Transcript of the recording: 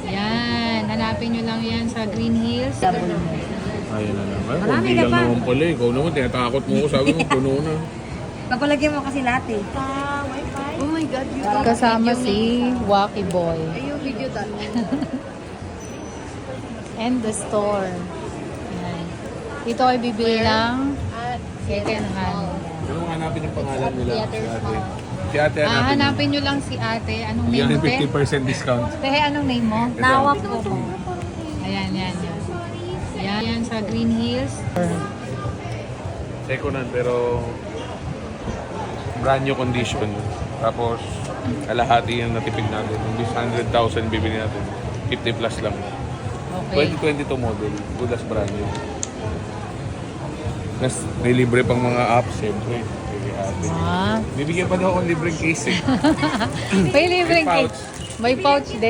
Yan, hanapin nyo lang yan sa Green Hills. Ayun na lang. Ay, Marami konti ka lang pa. naman pala eh. Ikaw naman, tinatakot mo ko. Sabi mo, puno na. Papalagyan mo kasi lahat eh. Oh my God, you kasama si Wacky Boy. Ayun, video done. And the store. Yan. Dito ay bibili ng second hand. Pero hanapin yung pangalan nila. Si ate. Si ate Hanapin nyo lang si ate. Anong name Bigyan mo, ng te? 50% discount. Tehe, anong name mo? Nawak po ko. Ayan, yan. Yan sa Green Hills. Second hand, pero brand new condition. Tapos, kalahati yung natipid natin. Imbis 100,000 bibili natin. 50 plus lang. Okay. 2022 model. Good as brand new. Nas, may libre pang mga apps, siyempre. Kay ate. Ah. Bibigyan pa daw akong libreng case eh. May libreng May cake. May pouch din.